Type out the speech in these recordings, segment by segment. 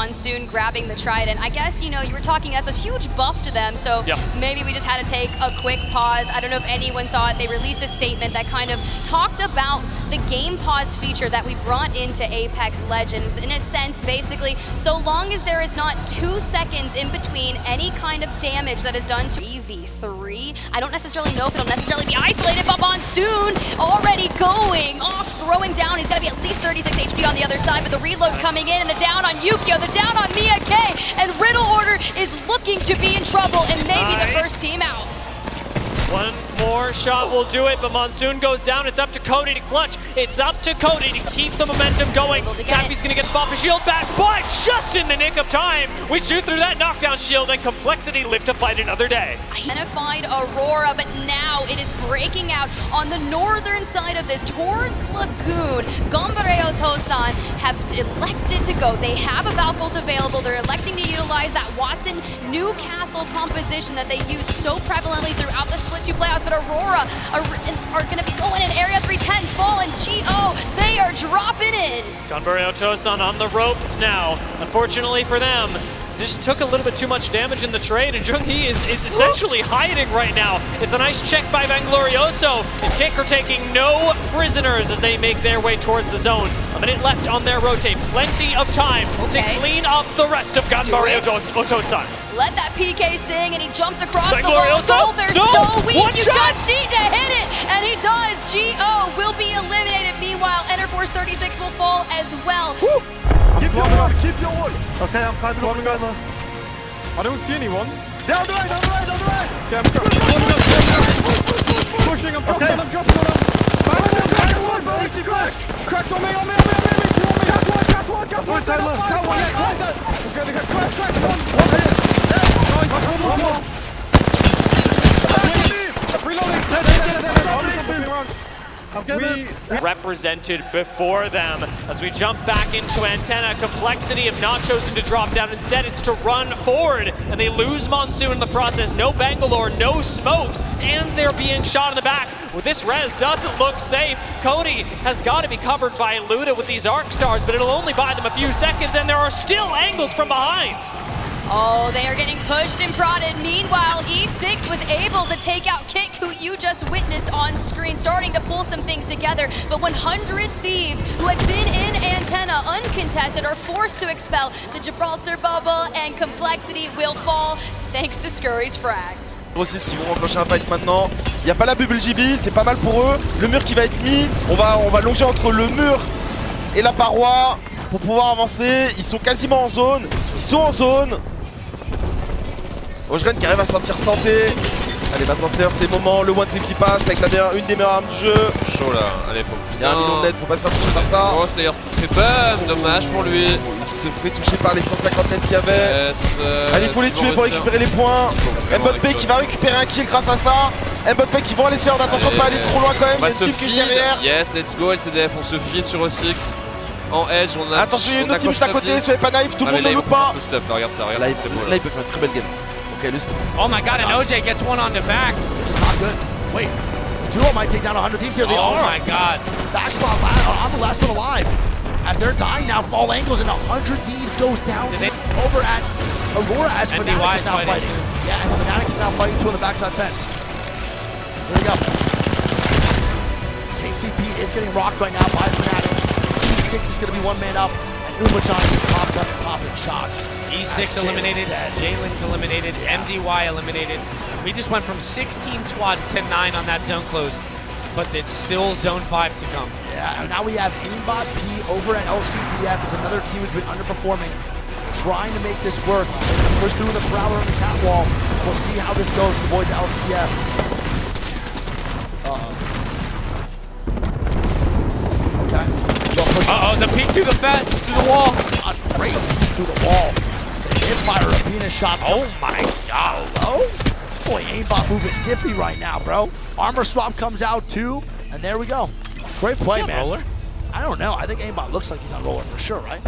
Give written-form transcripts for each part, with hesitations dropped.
Monsoon grabbing the Trident. I guess, you know, you were talking, that's a huge buff to them, so maybe we just had to take a quick pause. I don't know if anyone saw it. They released a statement that kind of talked about the game pause feature that we brought into Apex Legends. In a sense, basically, so long as there is not 2 seconds in between any kind of damage that is done to EV3, I don't necessarily know if it'll necessarily be isolated, but Monsoon already going off, throwing down. He's got to be at least 36 HP on the other side, but the reload coming in, and the down on Yukio, the down on Mia K, and Riddle Order is looking to be in trouble, and maybe the first team out. One more shot will do it, but Monsoon goes down. It's up to Cody to clutch. It's up to Cody to keep the momentum going. Tappy's gonna get the buff shield back, but just in the nick of time, we shoot through that knockdown shield, and Complexity live to fight another day. Identified Aurora, but now it is breaking out on the northern side of this towards Lagoon. Gombareo Tosan have elected to go. They have a Valcolt available. They're electing to utilize that Watson Newcastle composition that they use so prevalently throughout the split 2 playoffs, but Aurora are going to be going in Area 310, Fall and GO, they are dropping in. Gombareo Tosan on the ropes now. Unfortunately for them, just took a little bit too much damage in the trade, and Jung-hee is essentially hiding right now. It's a nice check by Vanglorioso, and Kick are taking no prisoners as they make their way towards the zone. A minute left on their rotate, plenty of time to clean up the rest of Gombareo Tosan. Let that PK sing, and he jumps across the wall. They're so weak, you just need to hit it, and he does. GO will be eliminated. Meanwhile, Enterforce 36 will fall as well. Keep your word, keep your word. Okay, I'm climbing over China. I don't see anyone. Down the right, down the right, down the right. Okay, I'm pushing, I'm jumping on him. Final one, bro, easy crash. Cracked on me. Got one, Tyler. Got one. Okay, they got cracked. One more. Represented before them as we jump back into Antenna. Complexity have not chosen to drop down. Instead, it's to run forward, and they lose Monsoon in the process. No Bangalore, no smokes, and they're being shot in the back. Well, this res doesn't look safe. Cody has got to be covered by Luda with these arc stars, but it'll only buy them a few seconds, and there are still angles from behind. Oh, they are getting pushed and prodded. Meanwhile, E6 was able to take out Kick, who you just witnessed on screen, starting to pull some things together. But 100 Thieves, who had been in Antenna uncontested, are forced to expel the Gibraltar bubble, and Complexity will fall thanks to Scurry's frags. Aussi, qui vont enclencher un fight maintenant. Il n'y a pas la bubble GB, c'est pas mal pour eux. Le mur qui va être mis, on va longer entre le mur et la paroi pour pouvoir avancer. Ils sont quasiment en zone. Ils sont en zone. Ojren qui arrive à sentir santé. Allez, maintenant c'est le moment, le one team qui passe avec une des meilleures armes du jeu. Chaud là, allez, faut Il y a un million de net, faut pas se faire toucher par ça. Oh, Slayer, ça se fait bam, dommage pour lui. Il se fait toucher par les 150 nets qu'il y avait. Allez, il faut les tuer pour récupérer les points. Mbappé qui va récupérer un kill grâce à ça. Mbappé qui vont aller sur, attention de pas aller trop loin quand même. Il y a une team qui est derrière. Yes, let's go Lcdf, on se file sur O6. En edge, on a. Attention, il y a une autre team juste à côté, c'est pas naïf, tout le monde ne loupe pas. Ce stuff là, regarde ça, regarde. Là, il peut faire une très belle game. Okay, oh my god, and OJ gets one on the Vax. This is not good. Wait, Duo might take down 100 Thieves here. They are. Oh my god. Backstop on the last one alive. As they're dying now from all angles, and 100 Thieves goes down over at Aurora as Fnatic is now fighting. Yeah, and Fnatic is now fighting two on the backside fence. Here we go. KCP is getting rocked right now by Fnatic. E6 is going to be one man up. Umachan is popped up and popping shots. E6 eliminated, Jalen's eliminated, MDY eliminated. We just went from 16 squads to 9 on that zone close, but it's still zone 5 to come. Yeah, and now we have Aimbot P over at Lcdf is another team who's been underperforming, trying to make this work. Push through the Prowler on the catwall. We'll see how this goes for the boys at Lcdf. Okay. Uh-oh, the peek through the wall. Not great through the wall. The hip fire of Venus shots. Oh my god. Hello? Boy, aimbot moving diffy right now, bro. Armor swap comes out too, and there we go. Great play, man. Roller? I don't know. I think aimbot looks like he's on roller for sure, right?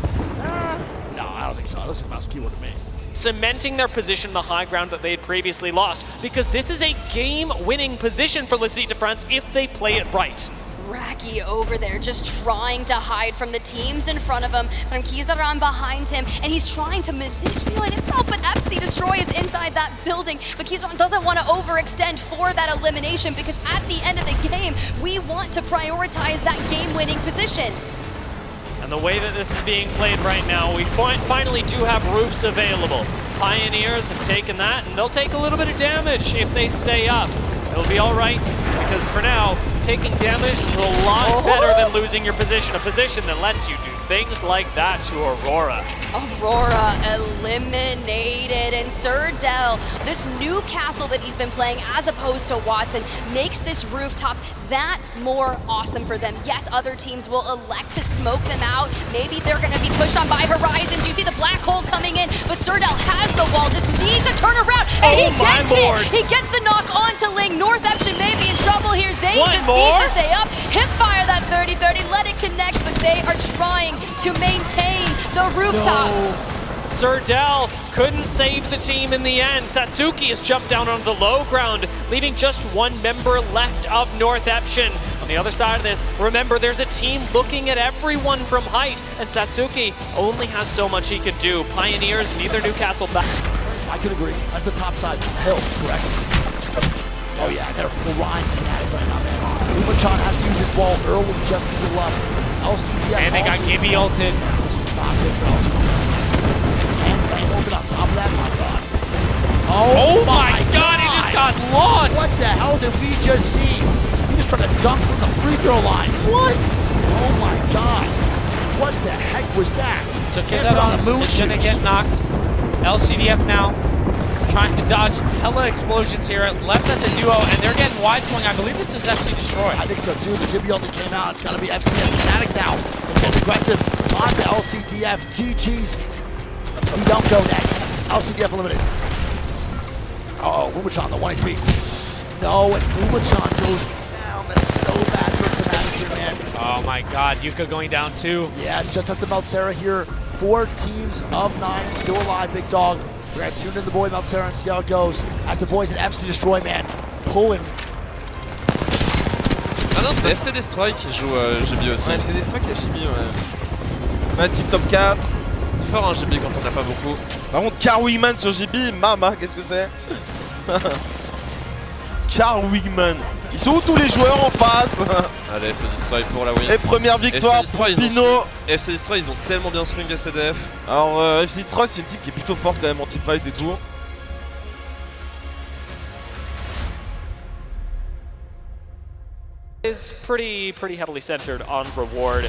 No, I don't think so. It looks like mouse keyboard to me. Cementing their position in the high ground that they had previously lost, because this is a game-winning position for Lcdf if they play it right. Raki over there just trying to hide from the teams in front of him. From Kizaran behind him, and he's trying to manipulate himself, but FC Destroy is inside that building. But Kizaran doesn't want to overextend for that elimination because at the end of the game, we want to prioritize that game-winning position. And the way that this is being played right now, we finally do have roofs available. Pioneers have taken that, and they'll take a little bit of damage if they stay up. It'll be all right, because for now, taking damage is a lot better than losing your position. A position that lets you do things like that to Aurora. Aurora eliminated, and Surdell, this new castle that he's been playing as opposed to Watson, makes this rooftop that more awesome for them. Yes, other teams will elect to smoke them out. Maybe they're going to be pushed on by Horizons. You see the black hole coming in, but Surdell has the wall, just needs a turnaround, and he gets it! He gets the knock on to Ling. North Epsion may be in trouble here. Zane just needs to stay up, hip fire that 30-30, let it connect, but they are trying to maintain the rooftop. Surdell couldn't save the team in the end. Satsuki has jumped down on the low ground, leaving just one member left of North Epsion. On the other side of this, remember there's a team looking at everyone from height, and Satsuki only has so much he can do. Pioneers need their Newcastle back. I could agree. That's the top side. Hill, correct. Oh yeah, they're flying at it right now, man. Umachan has to use his wall early just to heal up. Lcdf And they got Gibby ulted. This is not good for Lcdf. And ulted on top of that, my god. Oh my god, he just got launched! What the hell did we just see? He just tried to dunk from the free throw line. What? Oh my god. What the heck was that? So Kizaran is gonna get knocked. Lcdf now trying to dodge hella explosions here. Left as a duo, and they're getting wide swing. I believe this is FC Destroy. I think so too. The Jibby ulti came out. It's gotta be FCF Fnatic now. It's getting aggressive onto Lcdf. GG's. We don't go next. Lcdf eliminated. Uh-oh, Umachan, the 1 HP. No, and Umachan goes down. That's so bad for Fnatic here, man. Oh my god, Yuka going down too. Yeah, it's just up to Meltsera here. 4 teams of 9 still alive, big dog. We're gonna tune in the boy Meltsera and see how it goes. As the boys at FC Destroy, man, pulling. Ah non, c'est FC Destroy qui joue GB aussi. Ouais, FC Destroy qui a GB, ouais. Ouais, type top 4. C'est fort un GB quand on n'a pas beaucoup. Par contre, Car Wingman sur GB, mama, qu'est-ce que c'est? Car Wingman. Ils sont où tous les joueurs en face? Allez, FC Destroy pour la win. Et première victoire pour Pino. FC Destroy, ils ont tellement bien swing Lcdf. Alors, FC Destroy, c'est une team qui est plutôt forte quand même en teamfight et tout. Is pretty heavily centered on reward.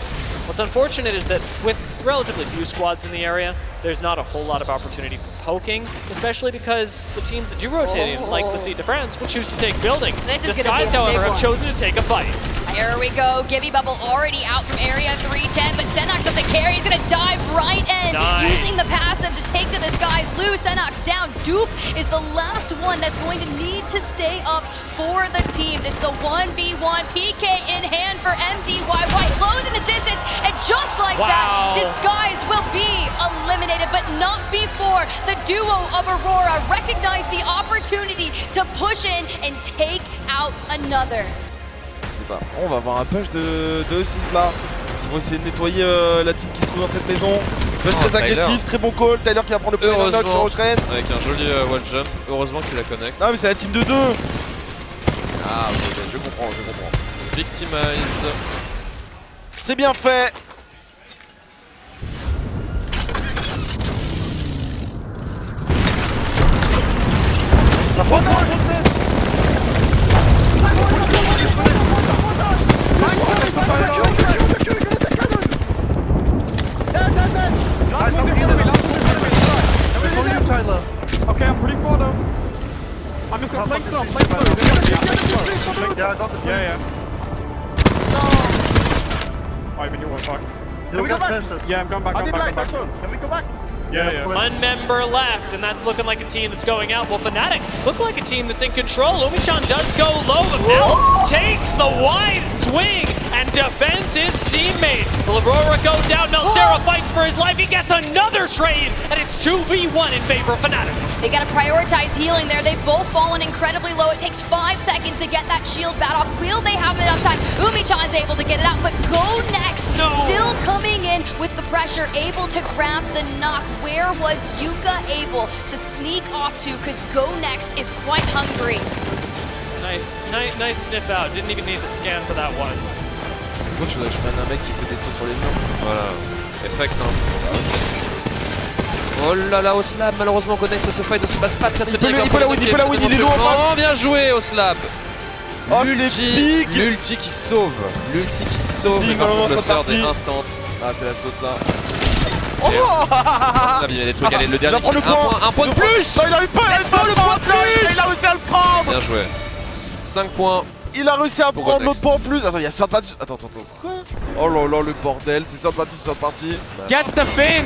What's unfortunate is that with relatively few squads in the area, there's not a whole lot of opportunity for poking, especially because the teams that do rotate in, like Lcdf France, will choose to take buildings. This is Disguised, however, have chosen to take a fight. Here we go, Gibby Bubble already out from area 310, but Xenox doesn't care, he's gonna dive right in, using the passive to take to the skies. Lou, Xenox down. Dupe is the last one that's going to need to stay up for the team. This is a 1v1, PK in hand for MDY, closing the distance, and just like that, Disguised will be eliminated, but not before the duo of Aurora recognize the opportunity to push in and take out another. On va avoir un push de E6 là. Ils vont essayer de nettoyer la team qui se trouve dans cette maison. Push très agressif, très bon call. Tyler qui va prendre le premier knock sur Oshren. Avec un joli wall jump. Heureusement qu'il la connecte. Non mais c'est la team de 2. Ah ok, je comprends. Victimized. C'est bien fait. Okay, I'm pretty far though. I'm just gonna play slow. Yeah, I got the flank. Yeah. Oh, you mean you want back? Can we go back? Yeah, I'm going back. Can we go back? Yeah. One member left, and that's looking like a team that's going out. Well, Fnatic look like a team that's in control. Umichan does go low, but now takes the wide swing. and defends his teammate. Will Aurora go down? Melstera fights for his life. He gets another trade, and it's 2v1 in favor of Fnatic. They got to prioritize healing there. They've both fallen incredibly low. It takes 5 seconds to get that shield bat off. Will they have enough time? Umi-chan's able to get it out, but Gonext still coming in with the pressure, able to grab the knock. Where was Yuka able to sneak off to? Because Gonext is quite hungry. Nice sniff out. Didn't even need the scan for that one. Pourquoi tu voudrais que je prenne un mec qui fait des sauts sur les murs? Voilà. Effect, hein. Oh là là, Oslab, malheureusement, Gonext, ce fight ne se passe pas très bien. Il peut la win, il est lourd. Oh, bien joué, Oslab. Oh, c'est big. L'ulti qui sauve. L'ulti qui sauve. Big, Par contre, le c'est sort parti. des instants. Ah, c'est la sauce là. Oh, Oslab, il y a des trucs. Allez, le dernier kill. Un point de plus. Il a eu pas Let's go, le point de plus. Il a réussi à le prendre. Bien joué. 5 points. Il a réussi à prendre Gonext. l'autre point en plus. Attends, il y a sorte partie. Attends. Quoi? Oh là là, le bordel. C'est sorte partie. Gets the fin.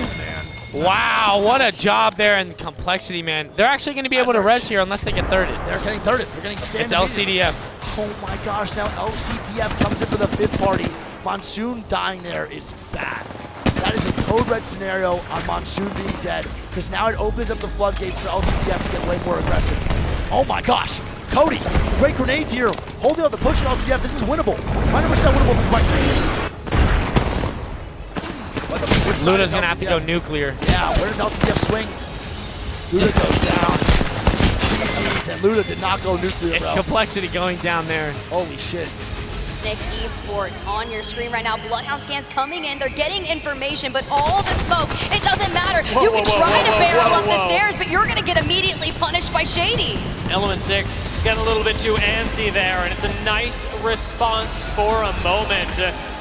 Wow, what a job there in complexity, man. They're actually going to be able to res here unless they get thirded. They're getting thirded. They're getting scammed. It's Lcdf. Oh my gosh, now Lcdf comes in for the 5th party. Monsoon dying there is bad. That is a code red scenario on Monsoon being dead, because now it opens up the floodgates for Lcdf to get way more aggressive. Oh my gosh, Cody, great grenades here. Holding out the push from Lcdf, this is winnable. 100% winnable for complexity. Let's see which side Luda's is going to have to go LCDF. nuclear. Yeah, where does Lcdf swing? Luda goes down. GG's, and Luda did not go nuclear, bro. Complexity going down there. Holy shit. Nick Esports on your screen right now. Bloodhound scans coming in. They're getting information, but all the smoke, it doesn't matter. You can try to barrel up the stairs, but you're going to get immediately punished by Shady. Element 6 getting a little bit too antsy there, and it's a nice response for a moment.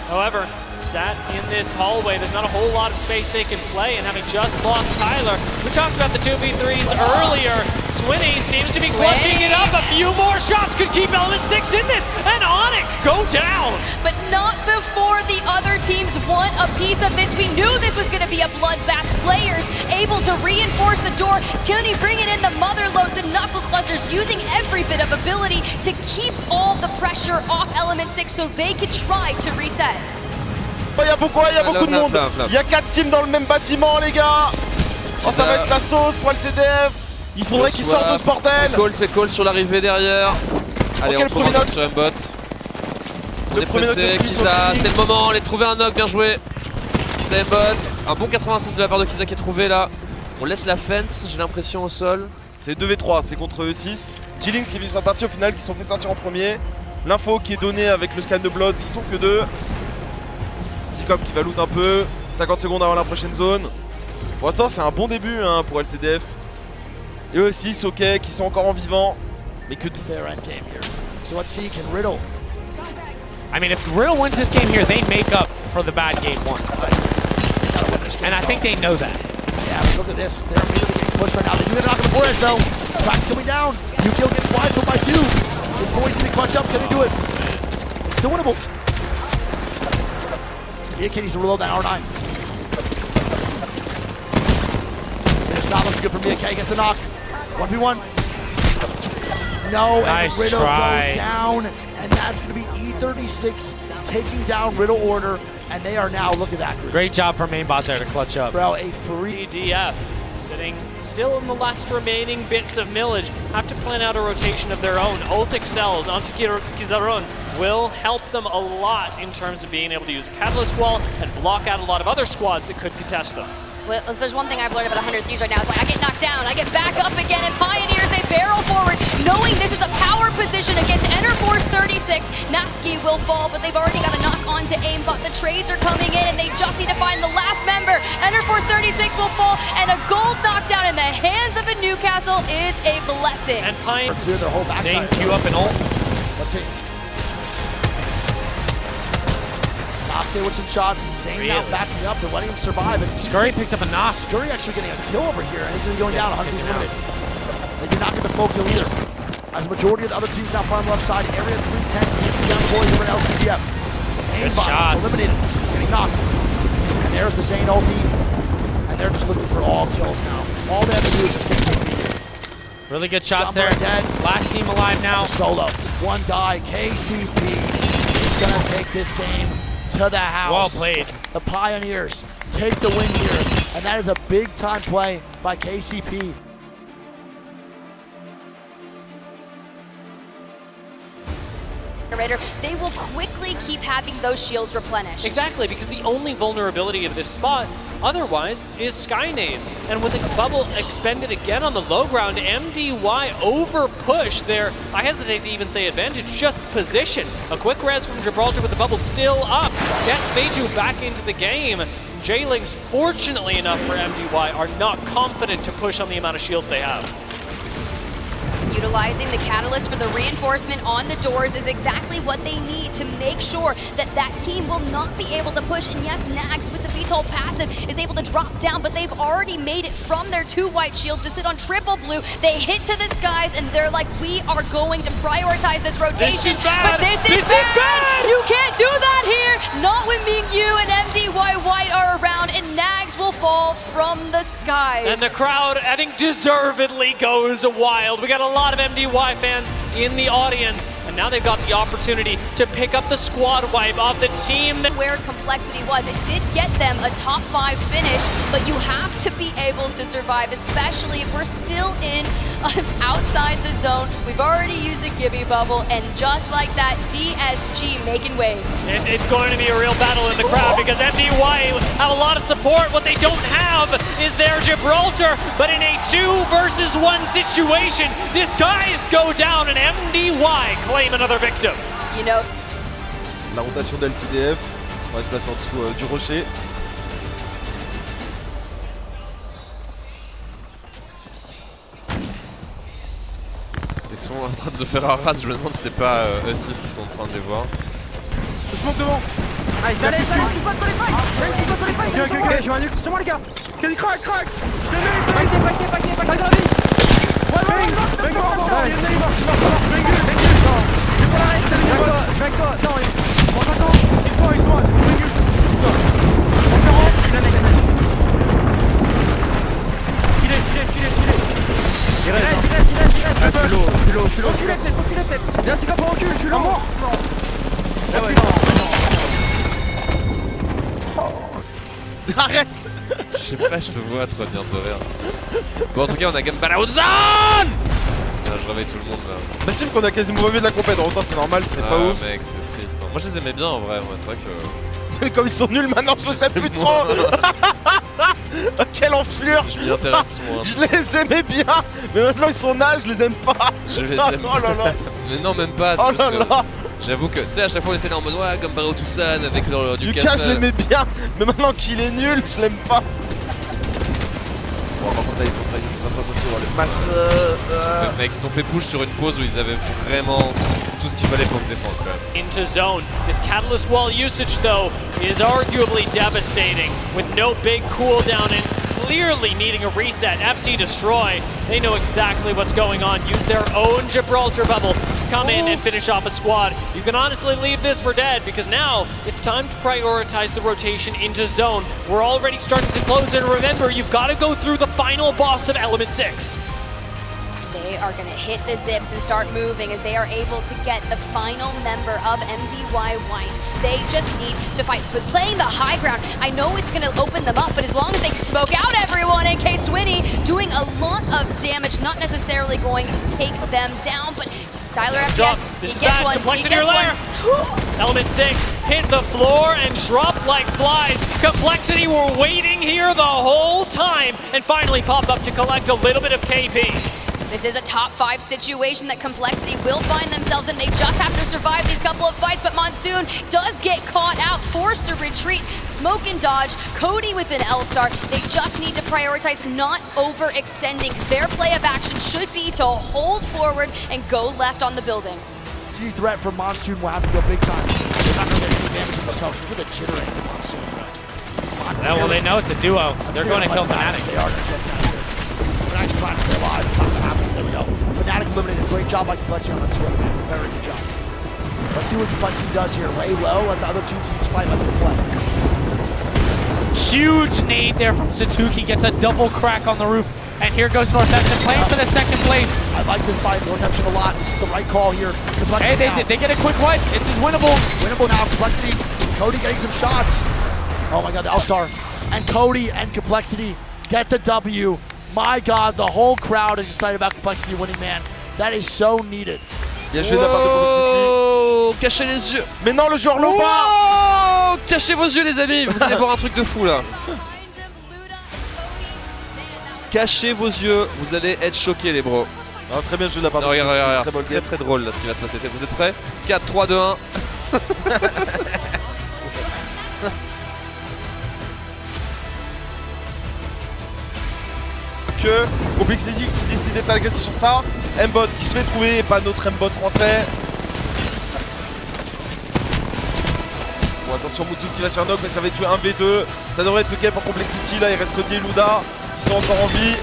However, sat in this hallway, there's not a whole lot of space they can play, and having just lost Tyler, we talked about the 2v3s earlier. Swinny seems to be clutching it up. A few more shots could keep Element 6 in this, and Onyx go down. But not before the other teams want a piece of this. We knew this was going to be a bloodbath. Slayers able to reinforce the door. Kenny bringing in the mother load, the knuckle clusters, using every bit of ability to keep all the pressure off Element 6 so they could try to reset. Il y a beaucoup de monde. Il y a 4 teams dans le même bâtiment, les gars. Oh, ça va être la sauce pour Lcdf. Il faudrait qu'ils sortent de ce bordel. C'est call sur l'arrivée derrière. Allez, on trouve un knock sur M-Bot. On est pressé, Kiza, c'est le moment, allez trouver un knock, bien joué. Kiza M-Bot, un bon 86 de la part de Kiza qui est trouvé là. On laisse la fence, j'ai l'impression au sol. C'est 2v3, c'est contre E6. G-Link qui sont partis au final, qui se sont fait sortir en premier. L'info qui est donnée avec le scan de Blood, ils sont que 2. Zicop qui va loot un peu, 50 secondes avant la prochaine zone. Pour l'instant, c'est un bon début hein, pour Lcdf. Et E6, ok, qui sont encore en vivant. Mais que Fair end game here. So let's see, can Riddle. I mean, if Riddle wins this game here, they make up for the bad game 1. And I think they know that. Yeah, but look at this. They're immediately getting pushed right now. They do get a knock on the Flores though. Crack's coming down. Yukio gets wide, so by 2. This boy's gonna clutch up. Can they do it? It's still winnable. Yeah, needs to reload that R9. It's not looking good for Mia K. Gets the knock. 1v1. No, nice and Riddle try. go down. And that's going to be E36 taking down Riddle Order. And they are now, look at that group. Great job for mainbot there to clutch up. Bro, a free DF sitting still in the last remaining bits of millage. Have to plan out a rotation of their own. Ult excels onto Kizaron will help them a lot in terms of being able to use Catalyst Wall and block out a lot of other squads that could contest them. Well, if there's one thing I've learned about 100 Thieves right now, it's like I get knocked down, I get back up again, and Pioneers, they barrel forward, knowing this is a power position against Enterforce 36. Naski will fall, but they've already got a knock on to aim, but the trades are coming in, and they just need to find the last member. Enterforce 36 will fall, and a gold knockdown in the hands of a Newcastle is a blessing. And Pioneer clear their whole backside. Zane queue up and ult. Let's see. Sasuke with some shots. Zane now backing up. They're letting him survive. Scurry picks up a knock. Scurry actually getting a kill over here, and he's going down. 100 limited. They did not get the full kill either. As a majority of the other teams now far on the left side, area 310 taking down boys over at Lcdf. Aimbot eliminated, getting knocked. And there's the Zane ulti. And they're just looking for all kills now. All they have to do is just get KCP. Really good shots Jumper there. dead. Last team alive now. Solo. One guy, KCP. gonna take this game to the house. Well played. The Pioneers take the win here, and that is a big time play by KCP. They will quickly keep having those shields replenished. Exactly, because the only vulnerability of this spot otherwise is sky nades. And with a bubble expended again on the low ground, MDY over push their, I hesitate to even say advantage, just position. A quick res from Gibraltar with the bubble still up. Gets Feiju back into the game. J-Lings, fortunately enough for MDY, are not confident to push on the amount of shields they have. Utilizing the catalyst for the reinforcement on the doors is exactly what they need to make sure that that team will not be able to push. And yes, Nags with the VTOL passive is able to drop down, but they've already made it from their 2 white shields to sit on triple blue. They hit to the skies and they're like, we are going to prioritize this rotation. This is bad. But this is bad. You can't do that here. Not when Mingyu and MDY White are around, and Nags will fall from the skies. And the crowd, I think, deservedly goes wild. We got a lot of MDY fans in the audience, and now they've got the opportunity to pick up the squad wipe off the team that where Complexity was. It did get them a top 5 finish, but you have to be able to survive, especially if we're still in outside the zone. We've already used a Gibby bubble, and just like that, DSG making waves. it's going to be a real battle in the crowd because MDY have a lot of support. What they don't have is their Gibraltar, but in a 2 versus 1 situation, Disguised go down and MDY claim another victim. You know, La rotation de Lcdf, on va se placer en dessous du rocher. Ils sont en train de se faire un race, je me demande si c'est pas E6 qui sont en train de les voir. Je smoke devant. Allez, allez, allez, qui se bat dans les fights. Ok, je vais un ult, c'est moi les gars. Quel crack. Je l'ai mis, paquet, dans la vie. Ouais, bang, il y en a, il est mort, j'ai pas l'arrêt, je vais avec toi, attends, il est toi, j'ai pris une conférence, il a la gagné. Il reste, je suis low. Recule peut-être, viens, c'est pas pour recul, je suis low. Mort. Arrête. Je sais pas, je te vois trop bien de rire. Bon, en tout cas, on a Game Ball Zone. Je réveille tout le monde là. Mais c'est qu'on a quasiment revu de la compète, en même temps c'est normal, c'est pas ouf. Mec, c'est triste. Moi je les aimais bien en vrai, c'est vrai que... Mais comme ils sont nuls maintenant, je les aime plus trop. Quelle enflure. Je m'y intéresse moins. Je les aimais bien, mais maintenant ils sont nazes, je les aime pas. Je les aime. Oh là là. Mais non, même pas. Oh là là. J'avoue que, tu sais, à chaque fois on était là en mode ouais, comme Barreau Toussaint avec leur du Lucas, je l'aimais bien, mais maintenant qu'il est nul, je l'aime pas. Bon, par contre, là, ils sont traînés, c'est pas ça, le masse. Mec, ils se sont fait push sur une pause où ils avaient vraiment tout ce qu'il fallait pour se défendre quand même. Into zone. This catalyst wall usage, though, is arguably devastating with no big cooldown and clearly needing a reset. FC Destroy, they know exactly what's going on. Use their own Gibraltar bubble to come in and finish off a squad. You can honestly leave this for dead because now it's time to prioritize the rotation into zone. We're already starting to close in. Remember, you've got to go through the final boss of Element 6. they are going to hit the zips and start moving as they are able to get the final member of MDY White. They just need to fight. But playing the high ground, I know it's going to open them up, but as long as they can smoke out everyone, and K-Swinny doing a lot of damage, not necessarily going to take them down, but Tyler FGS, This is he gets bad. one, Complexity or lair. Element 6 hit the floor and dropped like flies. Complexity were waiting here the whole time and finally pop up to collect a little bit of KP. This is a top 5 situation that Complexity will find themselves in. They just have to survive these couple of fights, but Monsoon does get caught out, forced to retreat. Smoke and dodge, Cody with an L-Star. They just need to prioritize not overextending. Their play of action should be to hold forward and go left on the building. G threat from Monsoon will have to go big time. They're not going to get any damage in smoke. Look at the jittering from Monsoon. Yeah, well, they know it's a duo. They're going to kill Fnatic. They are going to kill Fnatic. Fnatic's trying to stay alive. It's not going to happen. There we go. Fnatic eliminated. Great job by Complexity on that swing. Very good job. Let's see what Complexity does here. Lay low, let the other two teams fight like a play. Huge nade there from Satuki. Gets a double crack on the roof. And here goes Northampton playing for the second place. I like this by Northampton a lot. This is the right call here. Hey, they get a quick wipe. It's just winnable. Winnable now. Complexity. Cody getting some shots. Oh my God, the All-Star. And Cody and Complexity get the W. My God, the whole crowd is excited about Complexity winning, man. That is so needed. Bien joué de la part de Complexity. Oh, cachez les yeux. Mais non, le joueur low pas. Oh, cachez vos yeux, les amis. Vous allez voir un truc de fou là. Cachez vos yeux, vous allez être choqués, les bros. Ah, très bien joué de la part de Regarde, Complexity. c'est très très drôle là ce qui va se passer. Vous êtes prêts? 4, 3, 2, 1. Que Complexity qui décide d'être agressif sur ça. M-Bot qui se fait trouver et pas notre M-Bot français. Bon, attention, Mutsu qui va se faire knock, mais ça va être du 1v2. Ça devrait être ok pour Complexity. Là, il reste Cody et Luda qui sont encore en vie.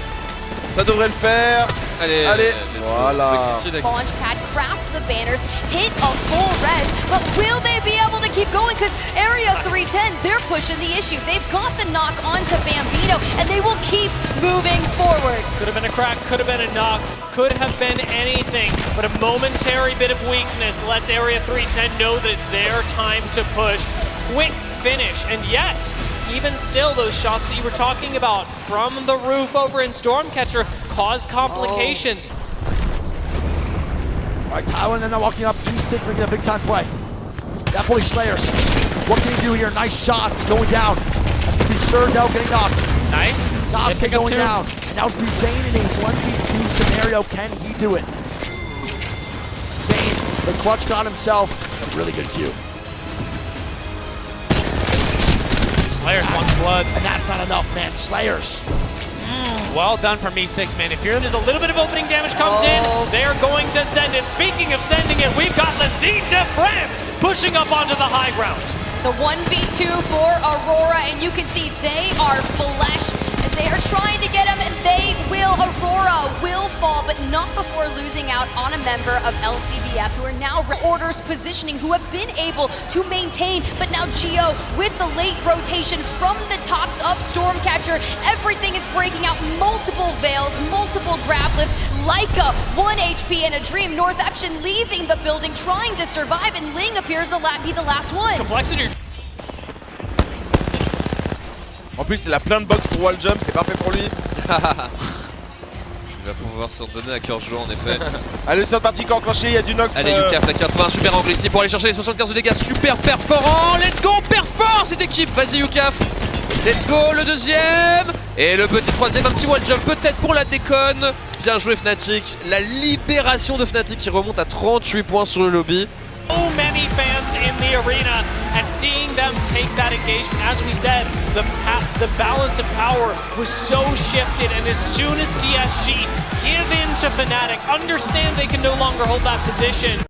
Ça devrait le faire. Allez, voilà. Launchpad craft the banners, hit a full red, but will they be able to keep going? Because Area 310, they're pushing the issue. They've got the knock onto Bambino, and they will keep moving forward. Could have been a crack, could have been a knock, could have been anything, but a momentary bit of weakness lets Area 310 know that it's their time to push. Quick finish, and yet, even still, those shots that you were talking about from the roof over in Stormcatcher cause complications. All right, Tyler, and then they're walking up. E6 making a big time play. That boy Slayers. What can he do here? Nice shots going down. That's going to be Surdell getting knocked. Nice. Noske going down. And now it's be Zane in a 1v2 scenario. Can he do it? Zane, the clutch got himself a really good cue. Slayers wants blood. And that's not enough, man. Slayers. Well done from E6, man. If you're There's a little bit of opening damage comes in. They're going to send it. Speaking of sending it, we've got Lcdf France pushing up onto the high ground. The 1v2 for Aurora, and you can see they are flesh as they are trying to get him, and they will. Aurora will fall, but not before losing out on a member of Lcdf, who are now orders positioning, who have been able to maintain. But now Geo, with the late rotation from the tops of Stormcatcher, everything is breaking out. Multiple veils, multiple grab lifts. Leica, 1 HP and a dream. Northampton leaving the building, trying to survive, and Ling appears to be the last one. Complexity. En plus, il a plein de box pour wall jump, c'est parfait pour lui. Il va pouvoir s'en donner à cœur joie en effet. Allez, sur partie qui est enclenché, il y a du knock. Allez, Lucaf, la 80, super angle ici pour aller chercher les 75 de dégâts, super perforant. Let's go, perforant cette équipe. Vas-y, Lucaf. Let's go, le deuxième. Et le petit troisième, un petit wall jump peut-être pour la déconne. Bien joué Fnatic. La libération de Fnatic qui remonte à 38 points sur le lobby. So many fans in the arena, and seeing them take that engagement, as we said, the balance of power was so shifted, and as soon as DSG give in to Fnatic, understand they can no longer hold that position.